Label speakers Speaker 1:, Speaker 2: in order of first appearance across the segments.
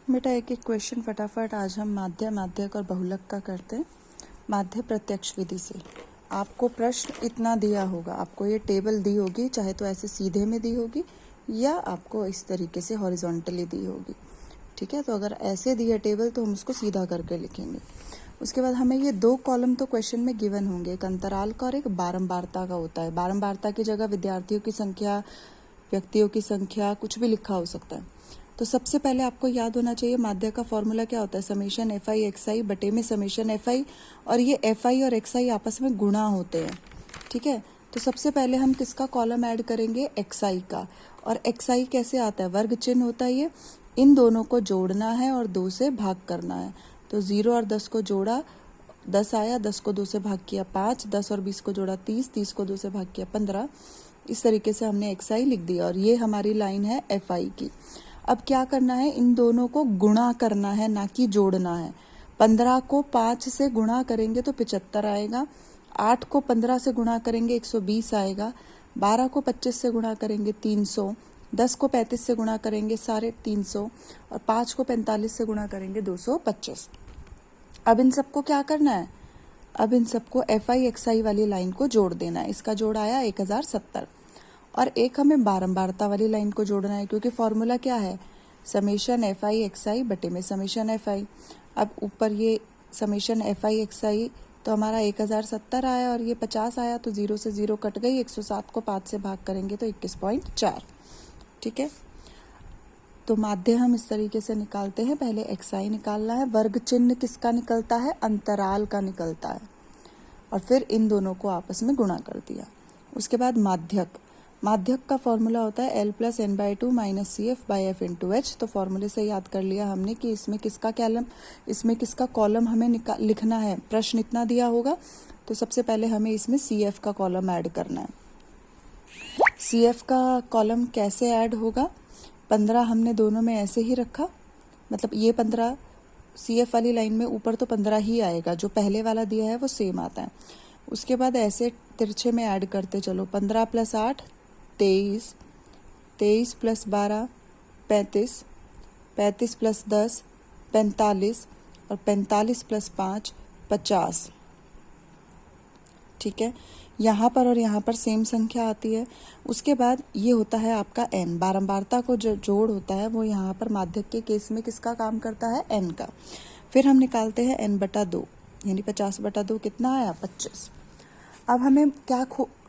Speaker 1: बेटा एक एक क्वेश्चन फटाफट आज हम माध्य, माध्यक और बहुलक का करते हैं। माध्य प्रत्यक्ष विधि से आपको प्रश्न इतना दिया होगा, आपको ये टेबल दी होगी, चाहे तो ऐसे सीधे में दी होगी या आपको इस तरीके से हॉरिजॉन्टली दी होगी। ठीक है, तो अगर ऐसे दी है टेबल तो हम उसको सीधा करके लिखेंगे। उसके बाद हमें ये दो कॉलम तो क्वेश्चन में गिवन होंगे, एक अंतराल का और एक बारंबारता का होता है। बारंबारता की जगह विद्यार्थियों की संख्या, व्यक्तियों की संख्या, कुछ भी लिखा हो सकता है। तो सबसे पहले आपको याद होना चाहिए माध्य का फॉर्मूला क्या होता है, समेशन एफ आई एक्स आई बटे में समेशन एफ आई, और ये एफ आई और एक्स आई आपस में गुणा होते हैं। ठीक है, तो सबसे पहले हम किसका कॉलम ऐड करेंगे, एक्स आई का। और एक्स आई कैसे आता है, वर्ग चिन्ह होता है ये, इन दोनों को जोड़ना है और 2 से भाग करना है। तो 0 और 10 को जोड़ा, 10 आया, 10 को 2 से भाग किया 5, 10 और 20 को जोड़ा 30, 30 को 2 से भाग किया 15। इस तरीके से हमने एक्स आई लिख दिया और ये हमारी लाइन है एफ आई की। अब क्या करना है, इन दोनों को गुणा करना है, ना कि जोड़ना है। 15 को 5 से गुणा करेंगे तो 75 आएगा, 8 को 15 से गुणा करेंगे 120 आएगा, 12 को 25 से गुणा करेंगे 300, 10 को 35 से गुणा करेंगे 350 और 5 को 45 से गुणा करेंगे 225। अब इन सबको क्या करना है, अब इन सबको एफ आई एक्स आई वाली लाइन को जोड़ देना है। इसका जोड़ आया 1070 और एक हमें बारंबारता वाली लाइन को जोड़ना है, क्योंकि फॉर्मूला क्या है, समेशन एफ आई एक्स आई बटे में समेशन एफ आई। अब ऊपर ये समेशन एफ आई एक्स आई तो हमारा 1070 आया और ये 50 आया, तो 0 से 0 कट गई, 107 को 5 से भाग करेंगे तो 21.4। ठीक है, तो माध्य हम इस तरीके से निकालते हैं। पहले एक्स आई निकालना है, वर्ग चिन्ह किसका निकलता है, अंतराल का निकलता है, और फिर इन दोनों को आपस में गुणा कर दिया। उसके बाद माध्यक, माध्यक का फॉर्मूला होता है L + n/2 - CF/F × H। तो फॉर्मूले से याद कर लिया हमने कि इसमें किसका कॉलम हमें लिखना है। प्रश्न इतना दिया होगा तो सबसे पहले हमें इसमें CF का कॉलम ऐड करना है। CF का कॉलम कैसे ऐड होगा, 15 हमने दोनों में ऐसे ही रखा, मतलब ये 15 CF वाली लाइन में ऊपर तो 15 ही आएगा, जो पहले वाला दिया है वो सेम आता है। उसके बाद ऐसे तिरछे में ऐड करते चलो, 15 + 8 23, 23 + 12 35, 35 + 10 45 और 45 + 5 50। ठीक है, यहाँ पर और यहाँ पर सेम संख्या आती है। उसके बाद ये होता है आपका n, बारंबारता को जो जोड़ होता है वो यहाँ पर माध्यक के केस में किसका काम करता है, n का। फिर हम निकालते हैं n/2, यानी 50/2 कितना आया, 25। अब हमें क्या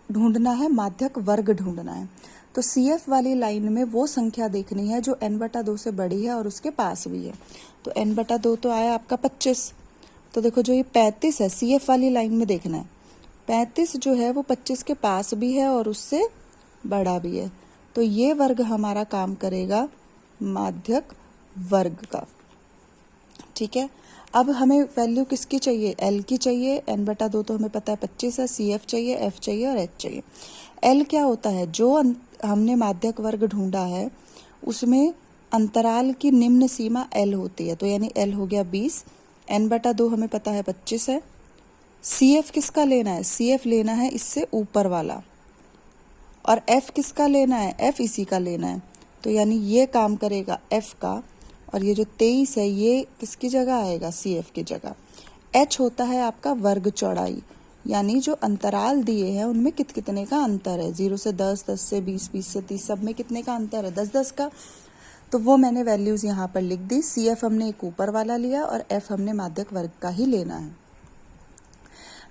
Speaker 1: ढूंढना है, माध्यक वर्ग ढूंढना है। तो CF वाली लाइन में वो संख्या देखनी है जो n/2 से बड़ी है और उसके पास भी है। तो n/2 तो आया आपका 25। तो देखो जो ये 35 है, CF वाली लाइन में देखना है, 35 जो है वो 25 के पास भी है और उससे बड़ा भी है। तो ये वर्ग हमारा काम करेगा माध्यक वर्ग का। ठीक है, अब हमें वैल्यू किसकी चाहिए, L की चाहिए। n/2 तो हमें पता है 25 है, CF चाहिए, F चाहिए और H चाहिए। L क्या होता है, जो हमने माध्यक वर्ग ढूंढा है उसमें अंतराल की निम्न सीमा L होती है, तो यानी L हो गया 20, n/2 हमें पता है 25 है। CF किसका लेना है, CF लेना है इससे ऊपर वाला, और F किसका लेना है, F इसी का लेना है। तो यानी ये काम करेगा F का, और ये जो 23 है ये किसकी जगह आएगा, CF की जगह। H होता है आपका वर्ग चौड़ाई, यानी जो अंतराल दिए हैं उनमें कितने का अंतर है, 0 से 10, 10 से 20, 20 से 30, सब में कितने का अंतर है, 10 10 का। तो वो मैंने वैल्यूज यहाँ पर लिख दी। CF हमने एक ऊपर वाला लिया और F हमने माध्यक वर्ग का ही लेना है।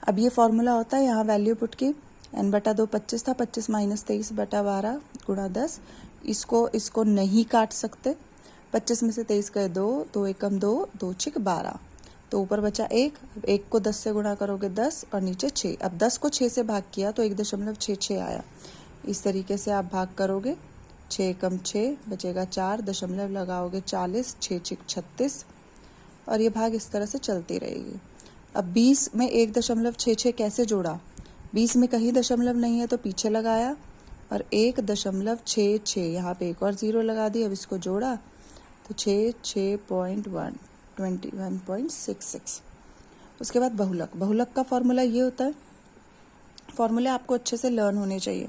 Speaker 1: अब ये फॉर्मूला होता है, यहाँ वैल्यू पुट की, n/2 25 था, 25 - 23/12 × 10। इसको नहीं काट सकते, 25 में से 23 गए 2, 2 एकम 2, 2 छिक 12, तो ऊपर बचा 1। अब 1 को 10 से गुणा करोगे 10 और नीचे 6। अब 10 को 6 से भाग किया तो 1.66 आया। इस तरीके से आप भाग करोगे, 6 एकम 6 बचेगा 4, दशमलव लगाओगे 40, 6 छिक 36 और ये भाग इस तरह से चलती रहेगी। अब 20 में 1.66 कैसे जोड़ा, 20 में कहीं दशमलव नहीं है तो पीछे लगाया और 1.66, यहाँ पे एक और 0 लगा दी। अब इसको जोड़ा तो 6.1 21.66। उसके बाद बहुलक, बहुलक का फॉर्मूला ये होता है, फॉर्मूले आपको अच्छे से लर्न होने चाहिए।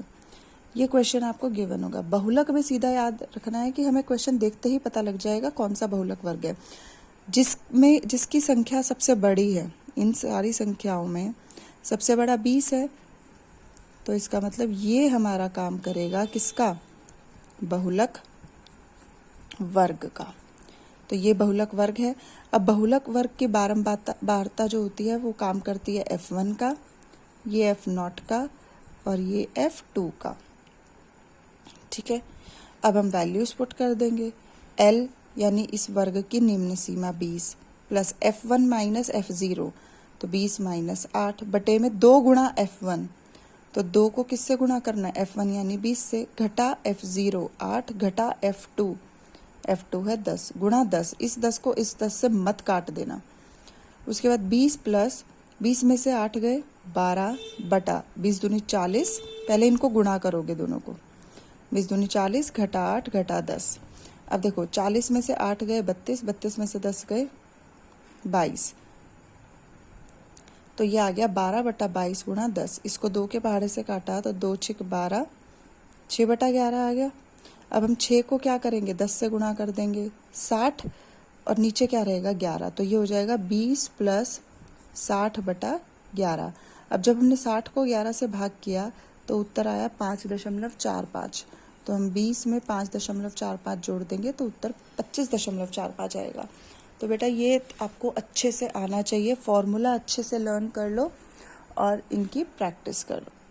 Speaker 1: ये क्वेश्चन आपको गिवन होगा। बहुलक में सीधा याद रखना है कि हमें क्वेश्चन देखते ही पता लग जाएगा कौन सा बहुलक वर्ग है। जिसकी संख्या सबसे बड़ी है, इन सारी संख्याओं में सबसे बड़ा 20 है, तो इसका मतलब ये हमारा काम करेगा किसका? बहुलक वर्ग का। तो ये बहुलक वर्ग है। अब बहुलक वर्ग की बारंबारता जो होती है वो काम करती है F1 का, ये F0 का और ये F2 का। ठीक है, अब हम वैल्यूज पुट कर देंगे। L यानी इस वर्ग की निम्न सीमा 20 प्लस F1 माइनस F0, तो 20 माइनस 8 बटे में 2 गुणा F1, तो 2 को किससे गुणा करना है? F1 यानी 20 से, घटा F0 8 घटा F2 है 10 गुणा 10, इस 10 को इस 10 से मत काट देना। उसके बाद 20 प्लस 20 में से 8 गए 12 बटा 20 दूनी 40, पहले इनको गुणा करोगे दोनों को, 20 दूनी 40 घटा 8 घटा 10। अब देखो 40 में से 8 गए 32, 32 में से 10 गए 22, तो ये आ गया 12 बटा 22 गुणा 10। इसको 2 के पहाड़े से काटा तो 2 छिक 12, 6 बटा 11 आ गया। अब हम 6 को क्या करेंगे? 10 से गुणा कर देंगे 60, और नीचे क्या रहेगा? 11, तो ये हो जाएगा 20 प्लस 60 बटा 11। अब जब हमने 60 को 11 से भाग किया तो उत्तर आया 5.45, तो हम 20 में 5.45 जोड़ देंगे तो उत्तर 25.45 आएगा। तो बेटा ये आपको अच्छे से आना चाहिए, फॉर्मूला अच्छे से लर्न कर लो और इनकी प्रैक्टिस कर लो।